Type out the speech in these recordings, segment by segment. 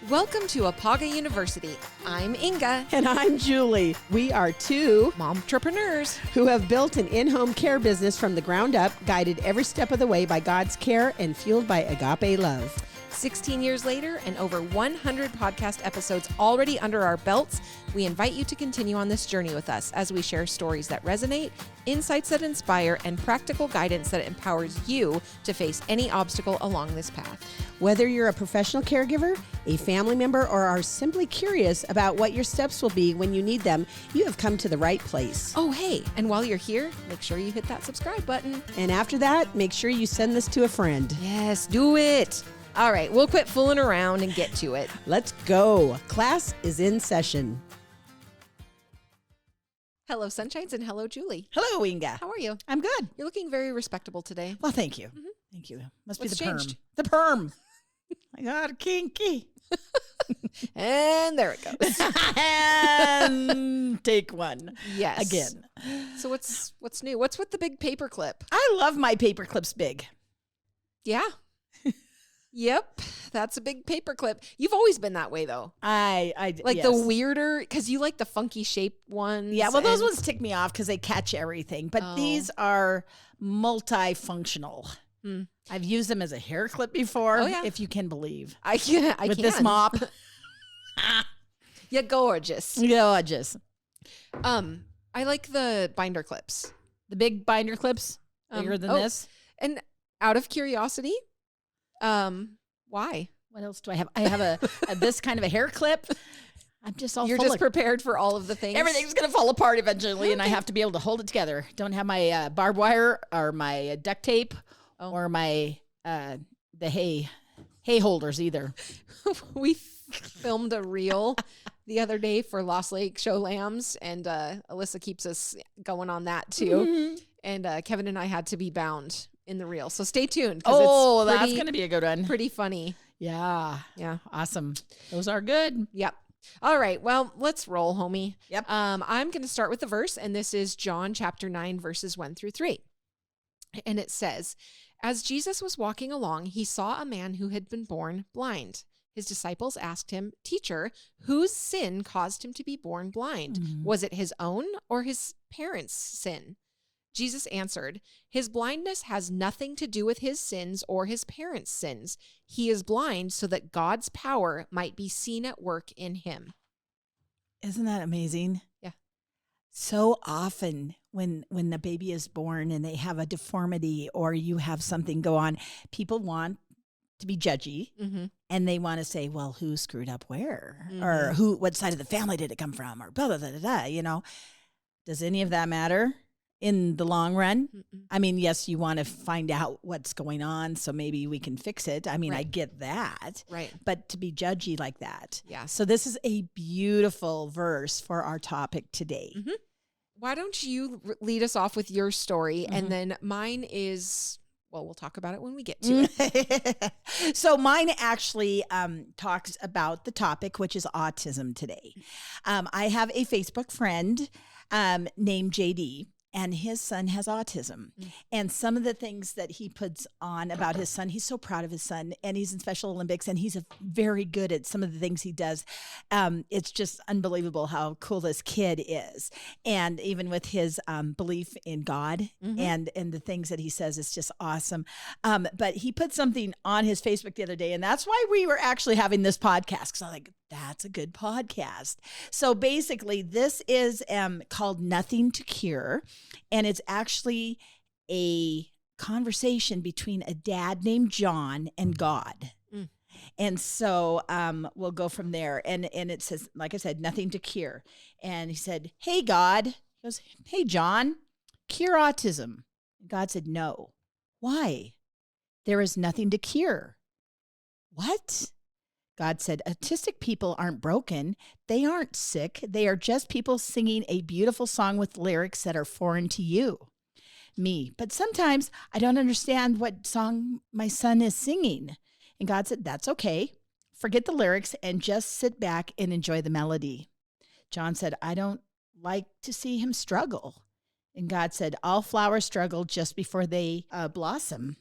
Welcome to Apaga University. I'm Inga. And I'm Julie. We are two Momtrepreneurs who have built an in-home care business from the ground up, guided every step of the way by God's care and fueled by agape love. 16 years later and over 100 podcast episodes already under our belts, we invite you to continue on this journey with us as we share stories that resonate, insights that inspire, and practical guidance that empowers you to face any obstacle along this path. Whether you're a professional caregiver, a family member, or are simply curious about what your steps will be when you need them, you have come to the right place. Oh, hey, and while you're here, make sure you hit that subscribe button. And after that, make sure you send this to a friend. Yes, do it. All right, we'll quit fooling around and get to it. Let's go. Class is in session. Hello, Sunshines, and hello, Julie. Hello, Inga. How are you? I'm good. You're looking very respectable today. Well, thank you. Thank you. Must What's be the changed? perm. The perm. I got kinky. And there it goes. And take one. Yes. Again. So what's new? What's with the big paper clip? I love my paper clips big. Yeah. Yep. That's a big paper clip. You've always been that way though. I Like yes. the weirder, because you like the funky shaped ones. Yeah, well, those and- ones tick me off because they catch everything. But Oh. these are multifunctional. Hmm. I've used them as a hair clip before, Oh, yeah. if you can believe. I can. With this mop. You're gorgeous. Gorgeous. I like the binder clips. The big binder clips, bigger than this. And out of curiosity, why? What else do I have? I have a this kind of a hair clip. I'm just all You're full just of prepared for all of the things. everything's going to fall apart eventually, and I have to be able to hold it together. Don't have my barbed wire or my duct tape or my the hay holders either. We filmed a reel the other day for Lost Lake Show Lambs, and Alyssa keeps us going on that too. And Kevin and I had to be bound in the reel, so stay tuned. Oh, it's that's going to be a good one. pretty funny. Yeah. Yeah. Awesome. Those are good. Yep. All right. Well, let's roll, homie. Yep. I'm going to start with the verse, and this is John chapter 9, verses 1-3. And it says, as Jesus was walking along, he saw a man who had been born blind. His disciples asked him, Teacher, whose sin caused him to be born blind? Was it his own or his parents' sin? Jesus answered, his blindness has nothing to do with his sins or his parents' sins. He is blind so that God's power might be seen at work in him. Isn't that amazing? Yeah. So often when the baby is born and they have a deformity or you have something go on, people want to be judgy and they want to say, well, who screwed up where? Or what side of the family did it come from? Or blah, blah, blah, blah, blah, you know. Does any of that matter in the long run? I mean, yes, you want to find out what's going on so maybe we can fix it. I mean, I get that. Right. But to be judgy like that. Yeah. So this is a beautiful verse for our topic today. Why don't you lead us off with your story? And then mine is, well, we'll talk about it when we get to it. So mine actually talks about the topic, which is autism today. I have a Facebook friend named JD. And his son has autism. And some of the things that he puts on about his son, he's so proud of his son, and he's in Special Olympics, and he's very good at some of the things he does. It's just unbelievable how cool this kid is. And even with his belief in God and the things that he says, it's just awesome. But he put something on his Facebook the other day, and that's why we were actually having this podcast, because I'm like, that's a good podcast. So basically, this is called Nothing to Cure. And it's actually a conversation between a dad named John and God. And so we'll go from there. And it says, like I said, nothing to cure. And he said, hey, God. He goes, hey, John, cure autism. And God said, no. Why? There is nothing to cure. What? God said, autistic people aren't broken. They aren't sick. They are just people singing a beautiful song with lyrics that are foreign to you, me. But sometimes I don't understand what song my son is singing. And God said, that's okay. Forget the lyrics and just sit back and enjoy the melody. John said, I don't like to see him struggle. And God said, all flowers struggle just before they blossom.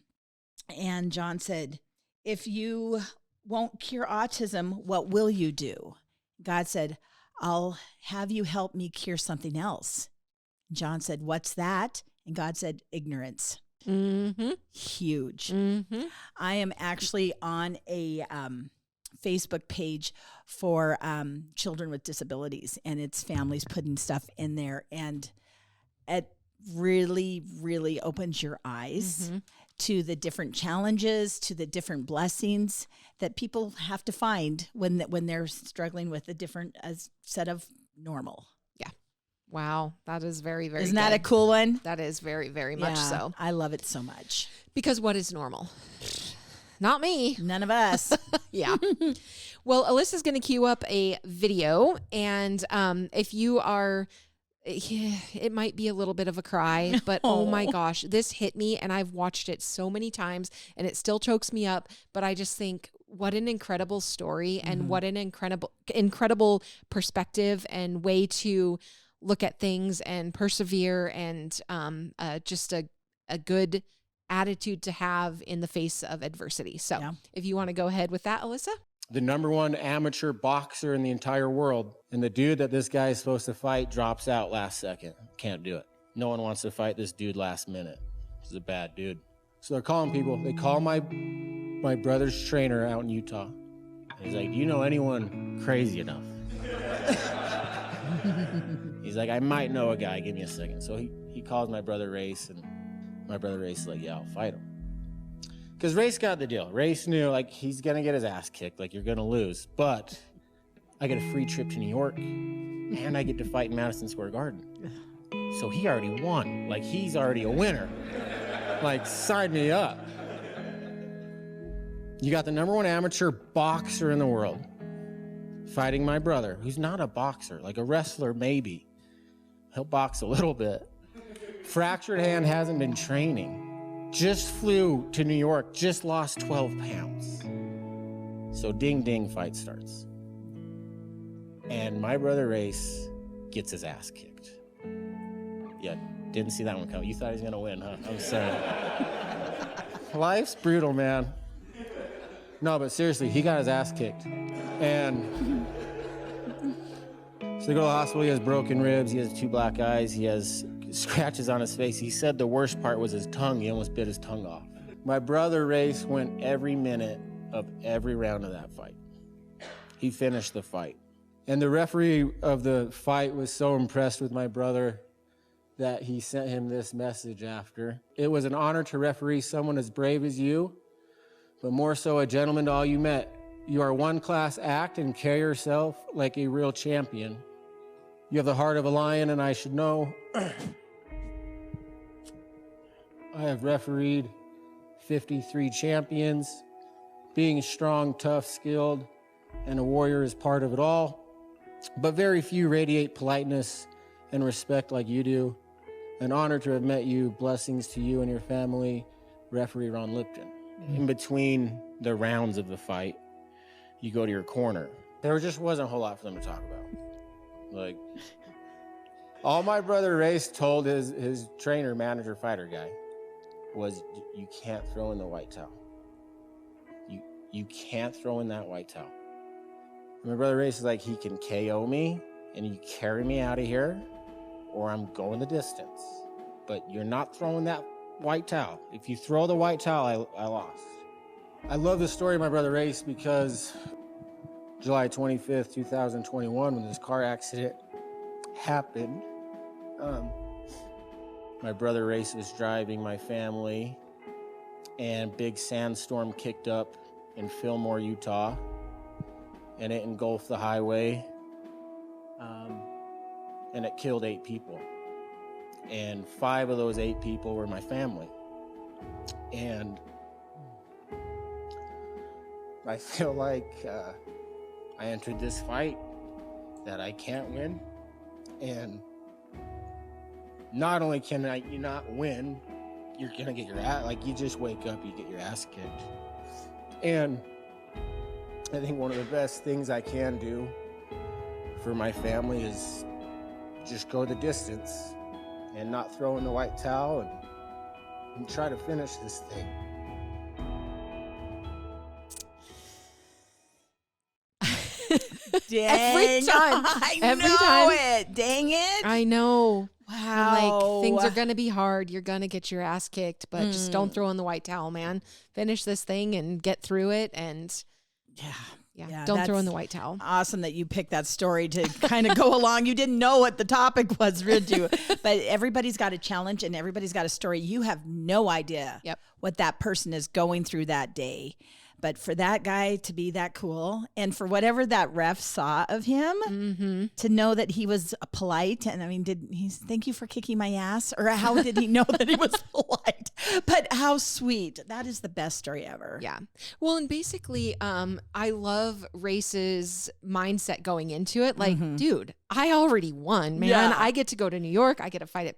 And John said, if you won't cure autism, what will you do? God said, I'll have you help me cure something else. John said, what's that? And God said, ignorance. Mm-hmm. Huge. Mm-hmm. I am actually on a Facebook page for children with disabilities, and it's families putting stuff in there. And it really, really opens your eyes to the different challenges, to the different blessings that people have to find when they're struggling with a different set of normal. Yeah. Wow. That is very, very Isn't that a cool one? That is very, very much so. I love it so much. Because what is normal? Not me. None of us. Yeah. Well, Alyssa's going to queue up a video, and if you are, it might be a little bit of a cry, but oh my gosh, this hit me, and I've watched it so many times, and it still chokes me up, but I just think, what an incredible story, and what an incredible perspective and way to look at things and persevere, and just a good attitude to have in the face of adversity. So if you want to go ahead with that, Alyssa. The #1 amateur boxer in the entire world. And the dude that this guy is supposed to fight drops out last second. Can't do it. No one wants to fight this dude last minute. This is a bad dude. So they're calling people. They call my brother's trainer out in Utah. And he's like, do you know anyone crazy enough? He's like, I might know a guy. Give me a second. So he calls my brother Race, and my brother Race is like, yeah, I'll fight him. Because Race got the deal. Race knew, like, he's going to get his ass kicked. Like, you're going to lose. But I get a free trip to New York, and I get to fight in Madison Square Garden. So he already won. Like, he's already a winner. Like, sign me up. You got the #1 amateur boxer in the world fighting my brother, who's not a boxer, like a wrestler maybe. He'll box a little bit. Fractured hand, hasn't been training. Just flew to New York, just lost 12 pounds. So ding ding, fight starts. And my brother Race gets his ass kicked. Yeah, didn't see that one coming. You thought he was gonna win, huh? I'm sorry. Life's brutal, man. No, but seriously, he got his ass kicked. And so they go to the hospital. He has broken ribs, he has 2 black eyes, he has scratches on his face. He said the worst part was his tongue. He almost bit his tongue off. My brother Race went every minute of every round of that fight. He finished the fight. And the referee of the fight was so impressed with my brother that he sent him this message after. It was an honor to referee someone as brave as you, but more so a gentleman to all you met. You are one class act and carry yourself like a real champion. You have the heart of a lion, and I should know. I have refereed 53 champions. Being strong, tough, skilled, and a warrior is part of it all. But very few radiate politeness and respect like you do. An honor to have met you. Blessings to you and your family, referee Ron Lipton. In between the rounds of the fight, you go to your corner. There just wasn't a whole lot for them to talk about. Like, all my brother Race told his trainer, manager, fighter guy was, you can't throw in the white towel. You can't throw in that white towel. And my brother Race is like, he can KO me and you carry me out of here, or I'm going the distance. But you're not throwing that white towel. If you throw the white towel, I lost. I love the story of my brother Race because July 25th, 2021, when this car accident happened, my brother Race was driving my family, and big sandstorm kicked up in Fillmore, Utah, and it engulfed the highway, and it killed 8 people. And 5 of those 8 people were my family. And I feel like I entered this fight that I can't win. And not only can you not win, you're gonna get your ass, like, you just wake up, you get your ass kicked. And I think one of the best things I can do for my family is just go the distance and not throw in the white towel and try to finish this thing. Dang. time. Every time. It. Dang it. I know. Wow. Like, things are going to be hard. You're going to get your ass kicked, but just don't throw in the white towel, man. Finish this thing and get through it. And don't throw in the white towel. Awesome that you picked that story to kind of go along. You didn't know what the topic was, did you? But everybody's got a challenge and everybody's got a story. You have no idea what that person is going through that day. But for that guy to be that cool, and for whatever that ref saw of him, to know that he was polite, and I mean, did he thank you for kicking my ass? Or how did he know that he was polite? But how sweet. That is the best story ever. Yeah. Well, and basically, I love Race's mindset going into it. Like, dude, I already won, man. Yeah. I get to go to New York. I get to fight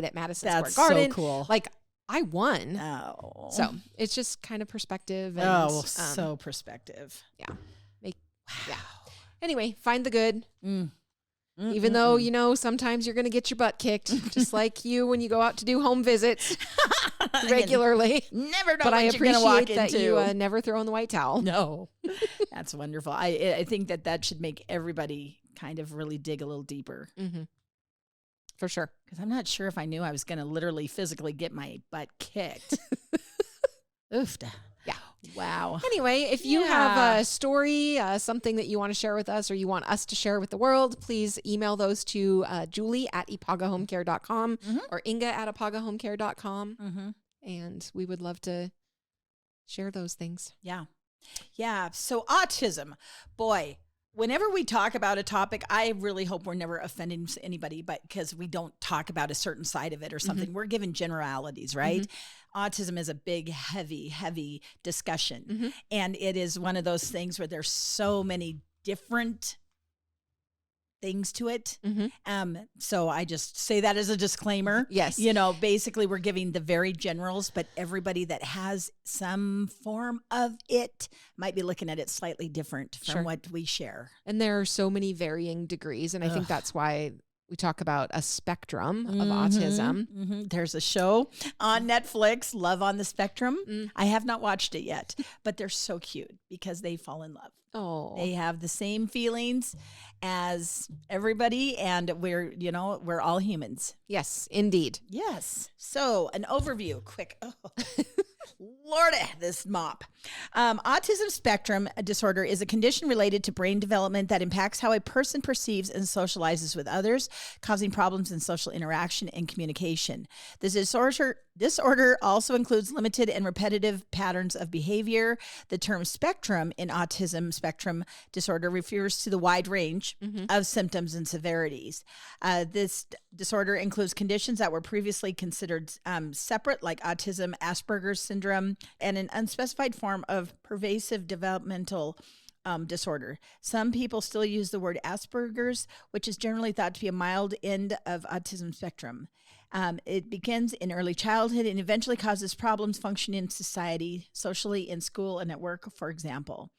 at Madison Square Garden. So cool. Like, I won. Oh. So it's just kind of perspective. And, so perspective. Yeah. Yeah. Anyway, find the good. Even though, you know, sometimes you're going to get your butt kicked, just like you when you go out to do home visits regularly. Never know but what I you're gonna walk appreciate that into. you never throw in the white towel. No. That's wonderful. I think that should make everybody kind of really dig a little deeper. For sure. Because I'm not sure if I knew I was going to literally physically get my butt kicked. Oof. Yeah. Wow. Anyway, if you have a story, something that you want to share with us or you want us to share with the world, please email those to Julie@ipagahomecare.com or Inga@ipagahomecare.com. And we would love to share those things. Yeah. Yeah. So autism, boy, whenever we talk about a topic, I really hope we're never offending anybody, but because we don't talk about a certain side of it or something, we're given generalities, right? Autism is a big, heavy discussion. And it is one of those things where there's so many different things to it. So I just say that as a disclaimer. Yes. You know, basically we're giving the very generals, but everybody that has some form of it might be looking at it slightly different from what we share. And there are so many varying degrees. And I think that's why we talk about a spectrum of autism. There's a show on Netflix, Love on the Spectrum. I have not watched it yet, but they're so cute because they fall in love. Oh, they have the same feelings as everybody, and we're all humans. Yes, indeed. Yes. So an overview, quick. Oh. Lordy, this mop. Autism spectrum disorder is a condition related to brain development that impacts how a person perceives and socializes with others, causing problems in social interaction and communication. This disorder also includes limited and repetitive patterns of behavior. The term spectrum in autism spectrum disorder refers to the wide range of symptoms and severities. This disorder includes conditions that were previously considered separate, like autism, Asperger's syndrome, and an unspecified form of pervasive developmental disorder. Some people still use the word Asperger's, which is generally thought to be a mild end of autism spectrum. It begins in early childhood and eventually causes problems functioning in society, socially, in school, and at work, for example.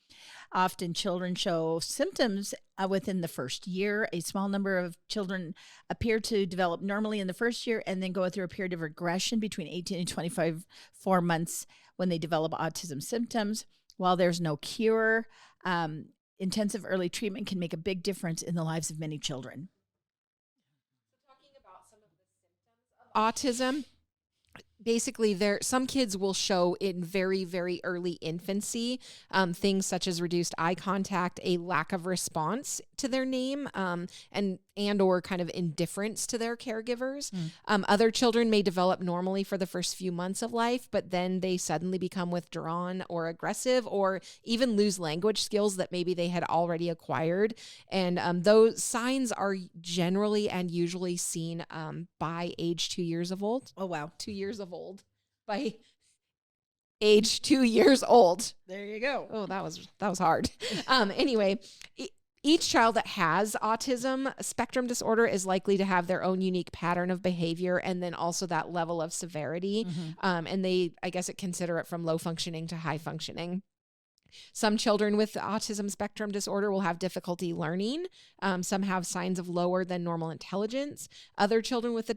Often children show symptoms within the first year. A small number of children appear to develop normally in the first year and then go through a period of regression between 18 and 24 months when they develop autism symptoms. While there's no cure, intensive early treatment can make a big difference in the lives of many children. Talking about some of the symptoms of autism, basically some kids will show in very, very early infancy things such as reduced eye contact, a lack of response to their name, and or kind of indifference to their caregivers. Other children may develop normally for the first few months of life, but then they suddenly become withdrawn or aggressive or even lose language skills that maybe they had already acquired. And those signs are generally and usually seen by age 2 years of old. Oh, wow. 2 years of old. By age 2 years old. There you go. Oh, that was hard. Anyway, each child that has autism spectrum disorder is likely to have their own unique pattern of behavior and then also that level of severity. And I guess consider it from low functioning to high functioning. Some children with autism spectrum disorder will have difficulty learning. Some have signs of lower than normal intelligence. Other children with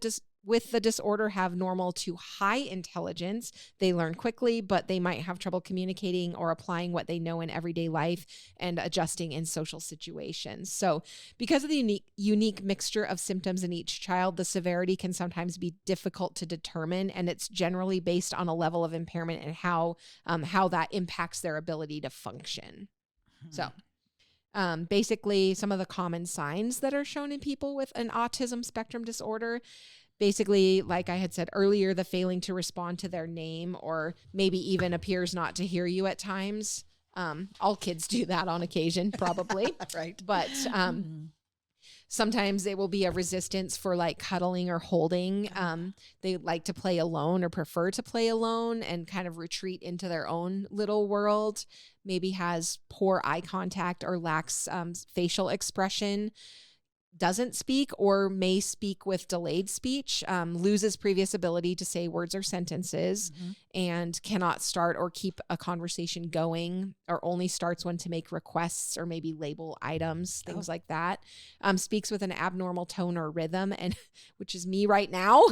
with the disorder have normal to high intelligence. They learn quickly, but they might have trouble communicating or applying what they know in everyday life and adjusting in social situations. So because of the unique mixture of symptoms in each child, the severity can sometimes be difficult to determine, and it's generally based on a level of impairment and how that impacts their ability to function. So basically, some of the common signs that are shown in people with an autism spectrum disorder, basically, like I had said earlier, the failing to respond to their name or maybe even appears not to hear you at times. All kids do that on occasion, probably. Right. But sometimes it will be a resistance for like cuddling or holding. They like to play alone or prefer to play alone and kind of retreat into their own little world. Maybe has poor eye contact or lacks facial expression, doesn't speak or may speak with delayed speech, loses previous ability to say words or sentences, and cannot start or keep a conversation going, or only starts when to make requests or maybe label items, things like that. Speaks with an abnormal tone or rhythm, and which is me right now.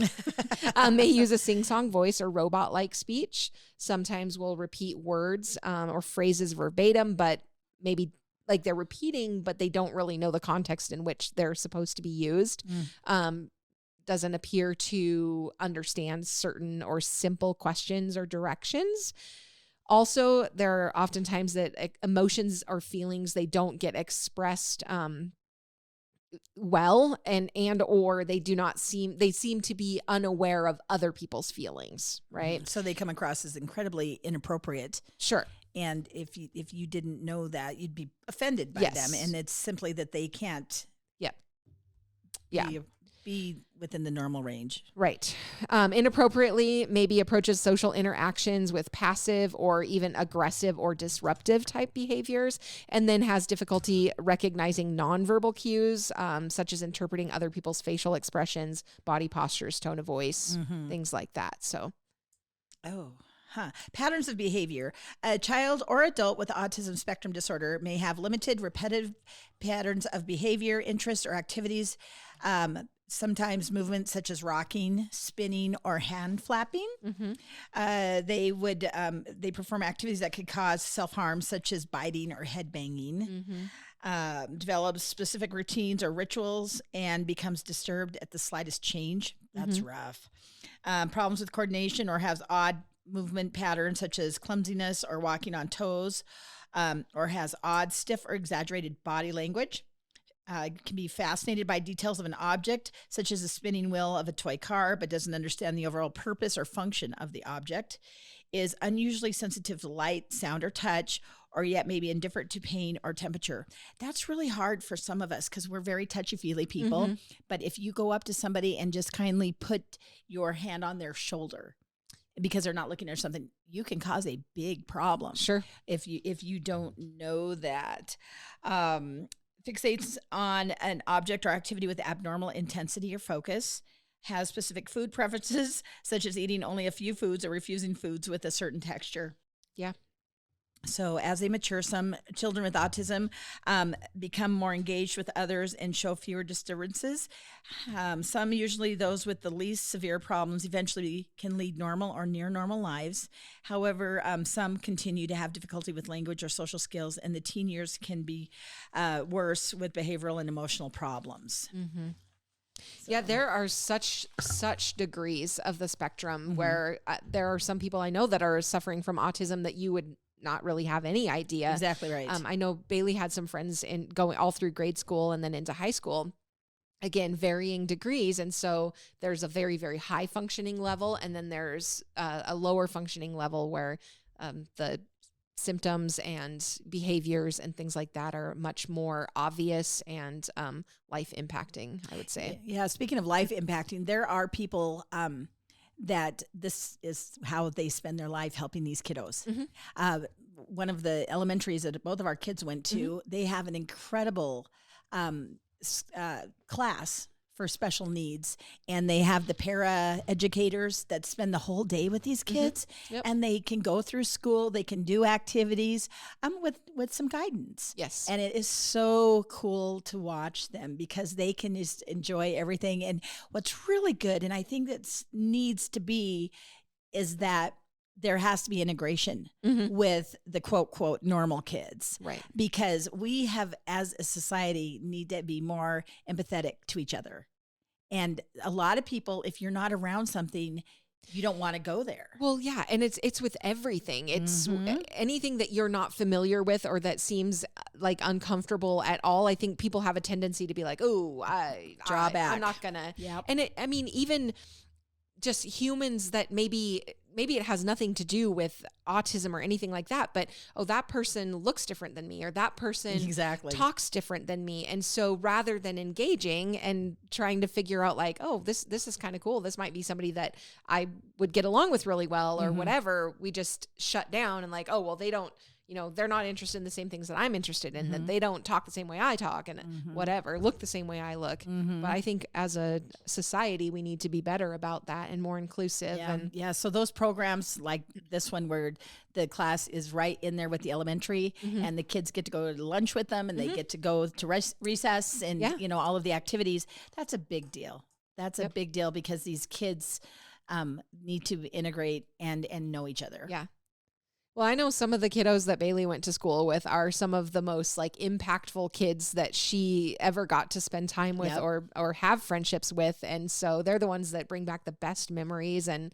May use a sing-song voice or robot-like speech. Sometimes will repeat words or phrases verbatim, but maybe like they're repeating, but they don't really know the context in which they're supposed to be used. Doesn't appear to understand certain or simple questions or directions. Also, there are oftentimes that emotions or feelings, they don't get expressed well, and or they seem to be unaware of other people's feelings, right? So they come across as incredibly inappropriate. Sure. And if you didn't know that, you'd be offended by them. And it's simply that they can't be within the normal range. Right. Inappropriately maybe approaches social interactions with passive or even aggressive or disruptive type behaviors, and then has difficulty recognizing nonverbal cues, such as interpreting other people's facial expressions, body postures, tone of voice, things like that. So. Patterns of behavior. A child or adult with autism spectrum disorder may have limited, repetitive patterns of behavior, interests, or activities. Sometimes movements such as rocking, spinning, or hand flapping. They perform activities that could cause self-harm, such as biting or head banging. Develops specific routines or rituals and becomes disturbed at the slightest change. That's rough. Problems with coordination or has odd movement patterns such as clumsiness or walking on toes, or has odd, stiff, or exaggerated body language. Can be fascinated by details of an object, such as the spinning wheel of a toy car, but doesn't understand the overall purpose or function of the object. Is unusually sensitive to light, sound, or touch, or yet maybe indifferent to pain or temperature. That's really hard for some of us because we're very touchy-feely people. But if you go up to somebody and just kindly put your hand on their shoulder, because they're not looking at something, you can cause a big problem. Sure. If you don't know that. Fixates on an object or activity with abnormal intensity or focus. Has specific food preferences, such as eating only a few foods or refusing foods with a certain texture. Yeah. So as they mature, some children with autism become more engaged with others and show fewer disturbances. Some, usually those with the least severe problems, eventually can lead normal or near normal lives. However, some continue to have difficulty with language or social skills, and the teen years can be worse with behavioral and emotional problems. So. Yeah, there are such degrees of the spectrum where there are some people I know that are suffering from autism that you would not really have any idea. Exactly right. I know Bailey had some friends in going all through grade school and then into high school. Again, varying degrees. And so there's a very, very high functioning level. And then there's a lower functioning level where the symptoms and behaviors and things like that are much more obvious and life impacting, I would say. Yeah. Speaking of life impacting, there are people that this is how they spend their life helping these kiddos. One of the elementaries that both of our kids went to, they have an incredible class for special needs, and they have the para educators that spend the whole day with these kids, Yep. and they can go through school, they can do activities with some guidance. Yes. And it is so cool to watch them because they can just enjoy everything. And what's really good, and I think that needs to be, is that there has to be integration with the quote normal kids. Right. Because we have, as a society, need to be more empathetic to each other. And a lot of people, if you're not around something, you don't want to go there. Well, yeah, and it's with everything. It's anything that you're not familiar with or that seems like uncomfortable at all. I think people have a tendency to be like, "Oh, Draw back. I'm not gonna." Yep. And even just humans that maybe it has nothing to do with autism or anything like that, but that person looks different than me, or that person Exactly. talks different than me. And so rather than engaging and trying to figure out like, this is kind of cool, this might be somebody that I would get along with really well or whatever, we just shut down and like, they don't, they're not interested in the same things that I'm interested in, that they don't talk the same way I talk and whatever, look the same way I look. But I think as a society, we need to be better about that and more inclusive. Yeah. So those programs like this one where the class is right in there with the elementary and the kids get to go to lunch with them and they get to go to recess and, all of the activities, that's a big deal. That's a big deal because these kids need to integrate and know each other. Yeah. Well, I know some of the kiddos that Bailey went to school with are some of the most like impactful kids that she ever got to spend time with or have friendships with. And so they're the ones that bring back the best memories and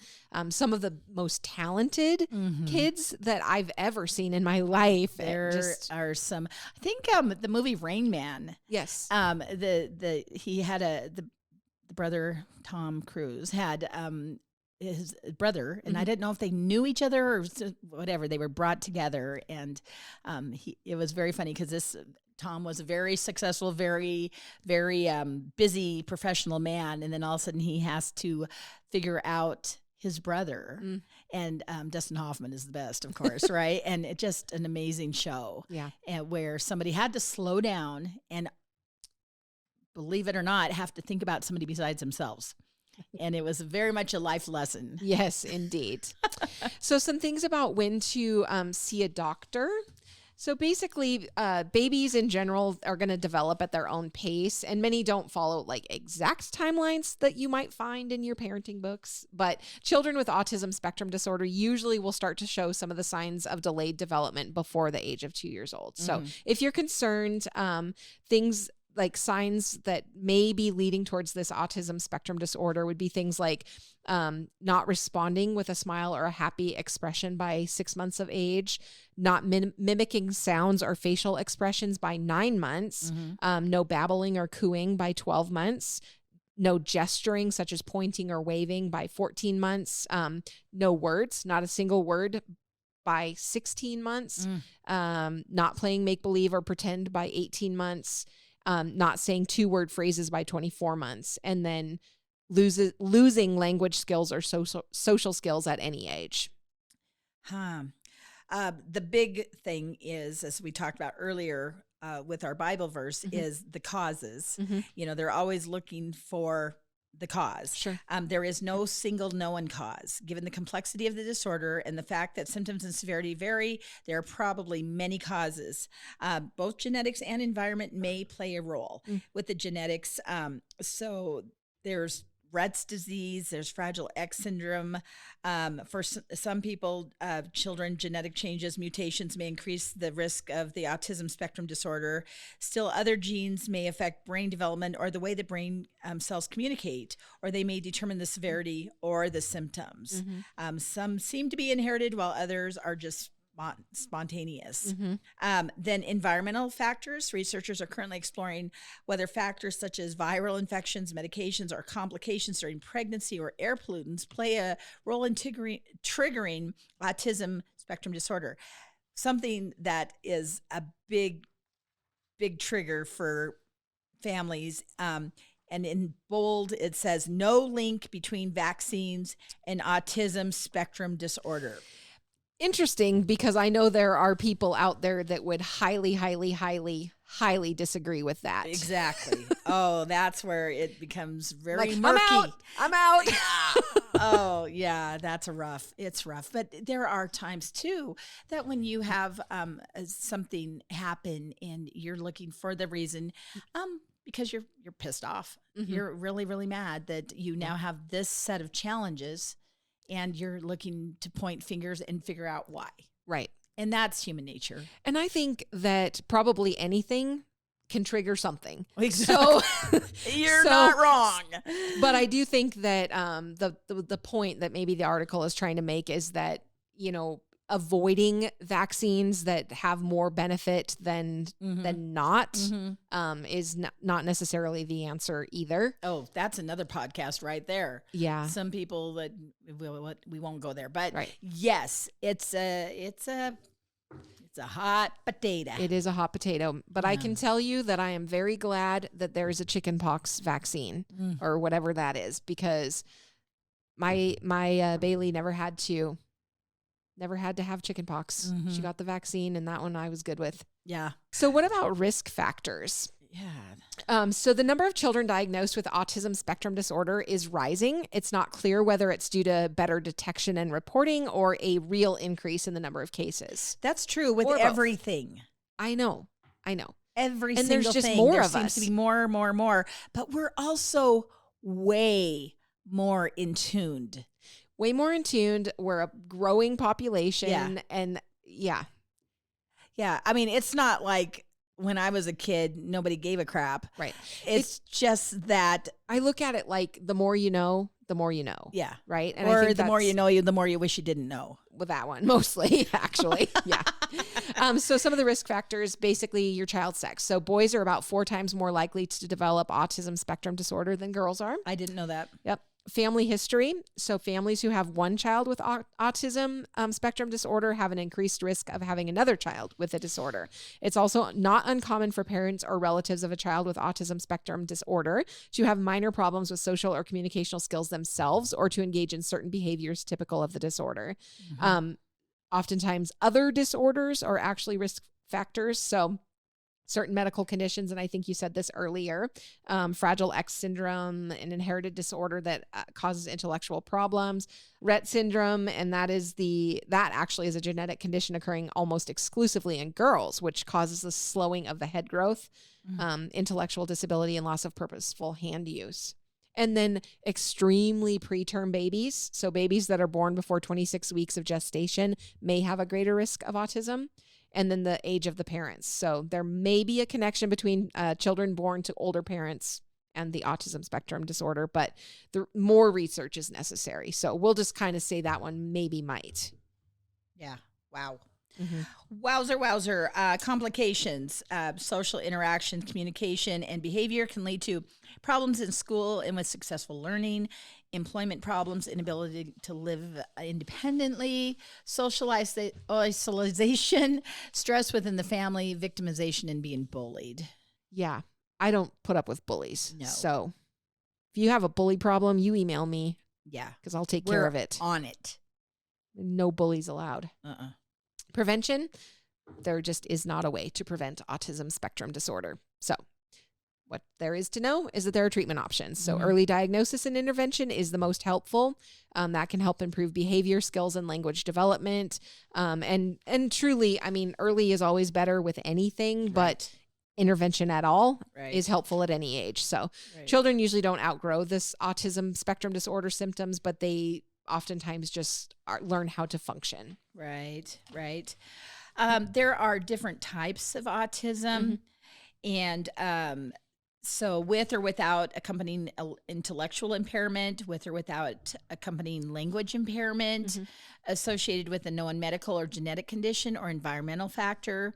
some of the most talented kids that I've ever seen in my life. There are some, I think the movie Rain Man. Yes. He had the brother, Tom Cruise, had his brother, and I didn't know if they knew each other or whatever. They were brought together, and it was very funny because Tom was a very successful, very, very busy professional man, and then all of a sudden he has to figure out his brother. And Dustin Hoffman is the best, of course, right? And it's just an amazing show. Yeah. And where somebody had to slow down and, believe it or not, have to think about somebody besides themselves. And it was very much a life lesson. Yes, indeed. So some things about when to see a doctor. So basically, babies in general are going to develop at their own pace, and many don't follow like exact timelines that you might find in your parenting books. But children with autism spectrum disorder usually will start to show some of the signs of delayed development before the age of 2 years old. So if you're concerned, things like signs that may be leading towards this autism spectrum disorder would be things like not responding with a smile or a happy expression by 6 months of age, not mimicking sounds or facial expressions by 9 months, no babbling or cooing by 12 months, no gesturing such as pointing or waving by 14 months, no words, not a single word by 16 months, not playing make-believe or pretend by 18 months, not saying 2-word phrases by 24 months, and then losing language skills or social skills at any age. The big thing is, as we talked about earlier with our Bible verse, is the causes. They're always looking for the cause. Sure. There is no single known cause. Given the complexity of the disorder and the fact that symptoms and severity vary, there are probably many causes. Both genetics and environment may play a role. With the genetics, so there's Rhett's disease, there's Fragile X syndrome. For some people, children, genetic changes, mutations may increase the risk of the autism spectrum disorder. Still, other genes may affect brain development or the way the brain cells communicate, or they may determine the severity or the symptoms. Some seem to be inherited, while others are just spontaneous. Then environmental factors. Researchers are currently exploring whether factors such as viral infections, medications, or complications during pregnancy or air pollutants play a role in triggering autism spectrum disorder. Something that is a big trigger for families. And in bold, it says no link between vaccines and autism spectrum disorder. interesting because I know there are people out there that would highly, highly, highly, highly disagree with that. Exactly. Oh, that's where it becomes very Like, murky. I'm out. Yeah. Oh, yeah, it's rough. But there are times too that when you have something happen and you're looking for the reason, because you're pissed off. Mm-hmm. You're really, really mad that you now have this set of challenges and you're looking to point fingers and figure out why. Right. And that's human nature. And I think that probably anything can trigger something. Exactly. So you're not wrong. But I do think that the point that maybe the article is trying to make is that, avoiding vaccines that have more benefit than not is not necessarily the answer either. Oh, that's another podcast right there. Yeah. Some people that we won't go there, but right. Yes, it's a hot potato. It is a hot potato, but I can tell you that I am very glad that there's a chickenpox vaccine or whatever that is, because my Bailey never had to have chickenpox. She got the vaccine, and that one I was good with. Yeah. So what about risk factors? Yeah. So the number of children diagnosed with autism spectrum disorder is rising. It's not clear whether it's due to better detection and reporting or a real increase in the number of cases. That's true with everything. I know. Every and single there's just thing. more there of seems us. to be more, but we're also way more in tuned. Way more in tuned. We're a growing population. Yeah. And yeah. Yeah. I mean, it's not like when I was a kid, nobody gave a crap. Right. It's just that I look at it like the more you know, the more you know. Yeah. Right. And or I think the more you know, the more you wish you didn't know. With that one, mostly, actually. Yeah. So some of the risk factors, basically your child's sex. So boys are about 4 times more likely to develop autism spectrum disorder than girls are. I didn't know that. Yep. Family history. So families who have one child with autism spectrum disorder have an increased risk of having another child with a disorder. It's also not uncommon for parents or relatives of a child with autism spectrum disorder to have minor problems with social or communicational skills themselves or to engage in certain behaviors typical of the disorder. Oftentimes other disorders are actually risk factors. So certain medical conditions, and I think you said this earlier, Fragile X syndrome, an inherited disorder that causes intellectual problems, Rett syndrome, and that actually is a genetic condition occurring almost exclusively in girls, which causes the slowing of the head growth, intellectual disability, and loss of purposeful hand use. And then extremely preterm babies, so babies that are born before 26 weeks of gestation may have a greater risk of autism. And then the age of the parents. So there may be a connection between children born to older parents and the autism spectrum disorder, but more research is necessary. So we'll just kind of say that one maybe might. Yeah. Wow. Wowzer. Complications, social interactions, communication, and behavior can lead to problems in school and with successful learning, employment problems, inability to live independently, social isolation, stress within the family, victimization, and being bullied. Yeah. I don't put up with bullies. No. So if you have a bully problem, you email me. Yeah. Because I'll take care of it. On it. No bullies allowed. Prevention, there just is not a way to prevent autism spectrum disorder. So what there is to know is that there are treatment options. So early diagnosis and intervention is the most helpful. That can help improve behavior, skills, and language development. And truly, I mean, early is always better with anything, but intervention at all is helpful at any age. So children usually don't outgrow this autism spectrum disorder symptoms, but they oftentimes just learn how to function. Right. There are different types of autism, and so with or without accompanying intellectual impairment, with or without accompanying language impairment, associated with a known medical or genetic condition or environmental factor,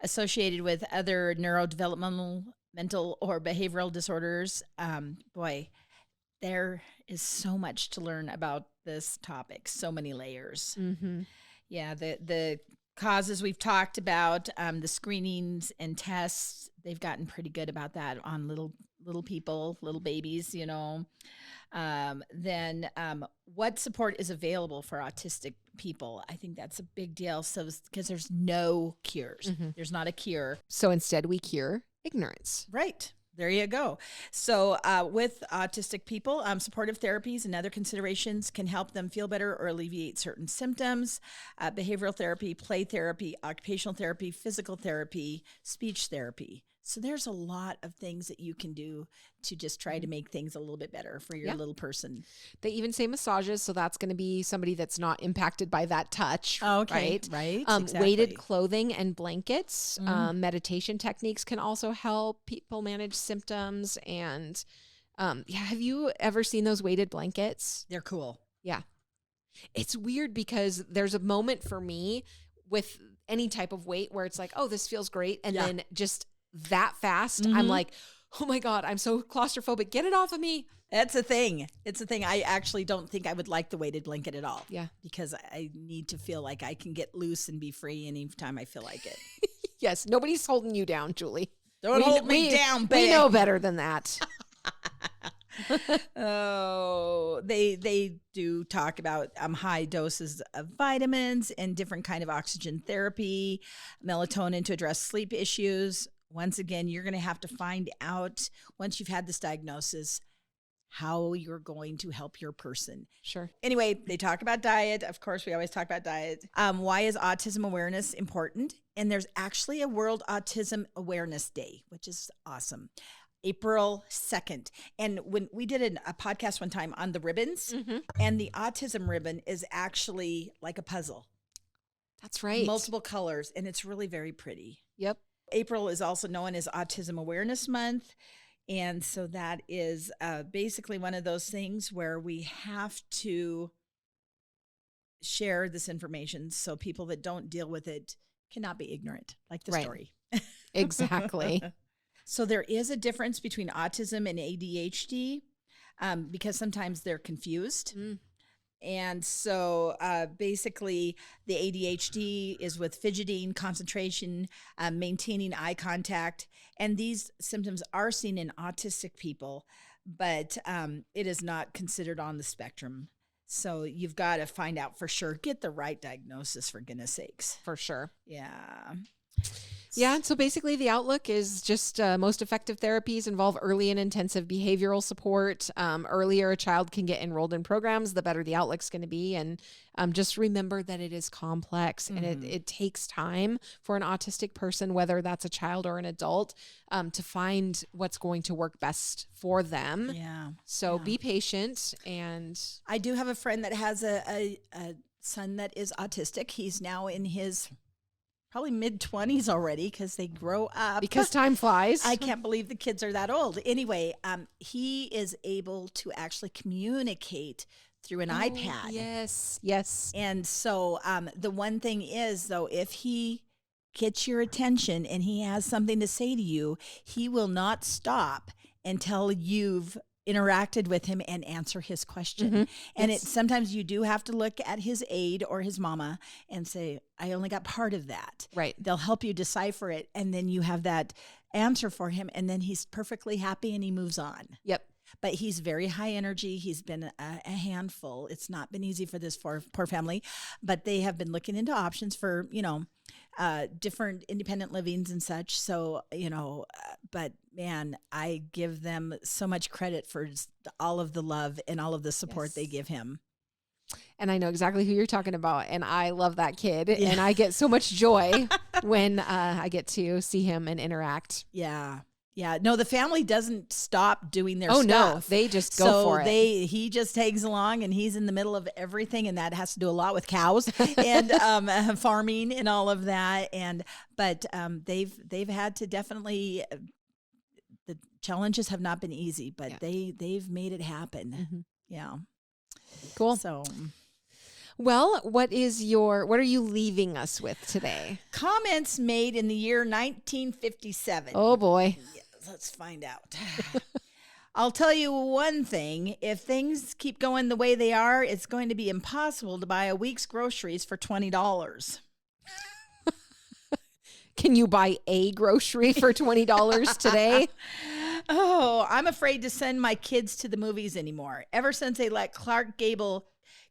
associated with other neurodevelopmental, mental, or behavioral disorders. There is so much to learn about this topic, so many layers. Yeah, the causes we've talked about, the screenings and tests. They've gotten pretty good about that on little people, little babies, you know. Then what support is available for autistic people? I think that's a big deal. So, because there's no cures, there's not a cure. So instead we cure ignorance. Right. There you go. So with autistic people, supportive therapies and other considerations can help them feel better or alleviate certain symptoms. Behavioral therapy, play therapy, occupational therapy, physical therapy, speech therapy. So there's a lot of things that you can do to just try to make things a little bit better for your little person. They even say massages, so that's going to be somebody that's not impacted by that touch. Oh, okay, right. Exactly. Weighted clothing and blankets. Meditation techniques can also help people manage symptoms. And have you ever seen those weighted blankets? They're cool. Yeah. It's weird because there's a moment for me with any type of weight where it's like, oh, this feels great. And then just that fast, I'm like, oh my God, I'm so claustrophobic. Get it off of me. That's a thing. It's a thing. I actually don't think I would like the weighted blanket at all. Yeah. Because I need to feel like I can get loose and be free anytime I feel like it. Yes. Nobody's holding you down, Julie. Don't hold me down, babe. We know better than that. Oh, they do talk about high doses of vitamins and different kind of oxygen therapy, melatonin to address sleep issues. Once again, you're going to have to find out once you've had this diagnosis how you're going to help your person. Sure. Anyway, they talk about diet. Of course, we always talk about diet. Why is autism awareness important? And there's actually a World Autism Awareness Day, which is awesome. April 2nd. And when we did a podcast one time on the ribbons, and the autism ribbon is actually like a puzzle. That's right. Multiple colors, and it's really very pretty. Yep. April is also known as Autism Awareness Month. And so that is basically one of those things where we have to share this information so people that don't deal with it cannot be ignorant, like the story. Exactly. So there is a difference between autism and ADHD because sometimes they're confused. And so basically the ADHD is with fidgeting, concentration, maintaining eye contact. And these symptoms are seen in autistic people, but it is not considered on the spectrum. So you've got to find out for sure. Get the right diagnosis, for goodness sakes. For sure. Yeah. Yeah. And so basically the outlook is just most effective therapies involve early and intensive behavioral support. Earlier a child can get enrolled in programs, the better the outlook's going to be. And just remember that it is complex and it takes time for an autistic person, whether that's a child or an adult, to find what's going to work best for them. Yeah. So be patient. And I do have a friend that has a son that is autistic. He's now in his probably mid-20s already because they grow up. Because time flies. I can't believe the kids are that old. Anyway, he is able to actually communicate through an iPad. Yes, yes. And so the one thing is, though, if he gets your attention and he has something to say to you, he will not stop until you've interacted with him and answer his question. And sometimes you do have to look at his aide or his mama and say, I only got part of that. Right. They'll help you decipher it. And then you have that answer for him. And then he's perfectly happy and he moves on. Yep. But he's very high energy. He's been a handful. It's not been easy for this poor family, but they have been looking into options for, different independent livings and such. So, but man, I give them so much credit for all of the love and all of the support they give him. And I know exactly who you're talking about. And I love that kid. Yeah. And I get so much joy when I get to see him and interact. Yeah. Yeah, no, the family doesn't stop doing their stuff. No, they just go for it. He just tags along and he's in the middle of everything, and that has to do a lot with cows and farming and all of that. But they've had to definitely. The challenges have not been easy, but they've made it happen. Yeah, cool. So. Well, what are you leaving us with today? Comments made in the year 1957. Oh boy. Yes, let's find out. I'll tell you one thing. If things keep going the way they are, it's going to be impossible to buy a week's groceries for $20. Can you buy a grocery for $20 today? Oh, I'm afraid to send my kids to the movies anymore. Ever since they let Clark Gable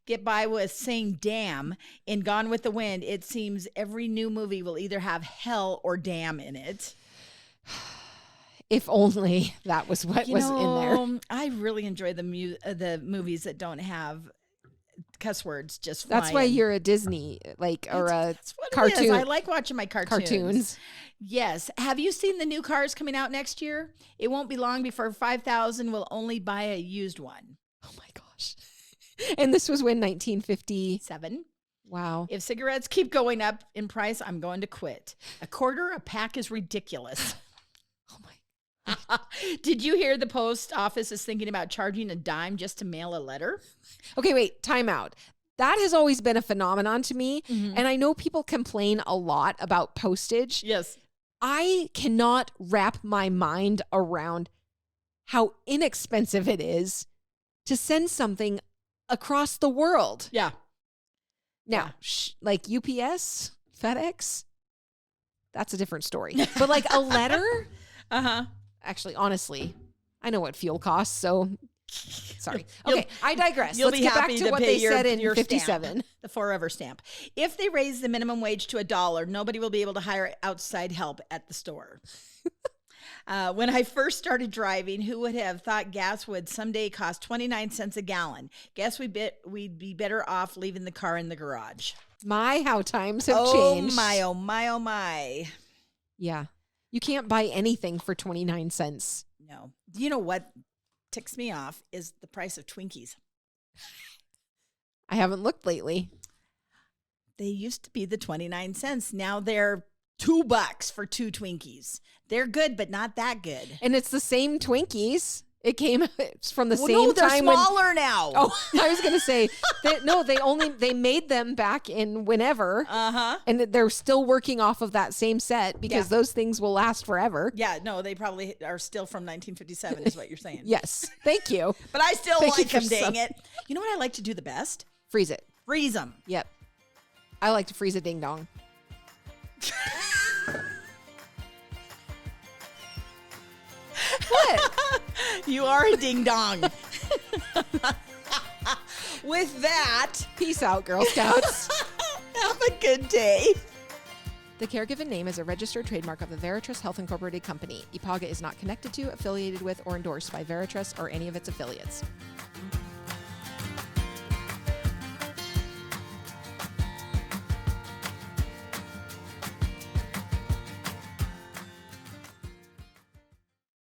get by with saying damn in Gone with the Wind, it seems every new movie will either have hell or damn in it. If only that was what was in there. I really enjoy the movies that don't have cuss words just That's flying. why you're a Disney, or a That's what cartoon. It is. I like watching my cartoons. Yes. Have you seen the new cars coming out next year? It won't be long before 5,000 will only buy a used one. Oh my gosh. And this was when 1957. Wow. If cigarettes keep going up in price, I'm going to quit. $0.25 a pack is ridiculous. Oh my. Did you hear the post office is thinking about charging a dime just to mail a letter? Okay, wait, time out. That has always been a phenomenon to me. Mm-hmm. And I know people complain a lot about postage. Yes. I cannot wrap my mind around how inexpensive it is to send something across the world. Yeah. Now, like UPS, FedEx, that's a different story. But like a letter? Uh-huh. Actually, honestly, I know what fuel costs, so sorry. Okay, I digress. You'll Let's be get back happy to to what pay they said in your 57. Stamp, the forever stamp. If they raise the minimum wage to $1, nobody will be able to hire outside help at the store. When I first started driving, who would have thought gas would someday cost 29 cents a gallon? Guess we'd be better off leaving the car in the garage. My, how times have changed. Oh my, oh my, oh my. Yeah. You can't buy anything for 29 cents. No. You know what ticks me off is the price of Twinkies. I haven't looked lately. They used to be the 29 cents. Now they're $2 for 2 Twinkies. They're good, but not that good. And it's the same Twinkies. It's from the same no, they're time. smaller now. Oh, I was going to say that they made them back in whenever. Uh-huh. And they're still working off of that same set because those things will last forever. Yeah, no, they probably are still from 1957 is what you're saying. Yes. Thank you. But I still Thank you like for them, dang it. You know what I like to do the best? Freeze it. Freeze them. Yep. I like to freeze a ding dong. What? You are a ding dong. With that, Peace out, Girl Scouts. have a good day. The Caregiven name is a registered trademark of the Veritrust Health Incorporated Company. IPAGA is not connected to, affiliated with, or endorsed by Veritrust or any of its affiliates.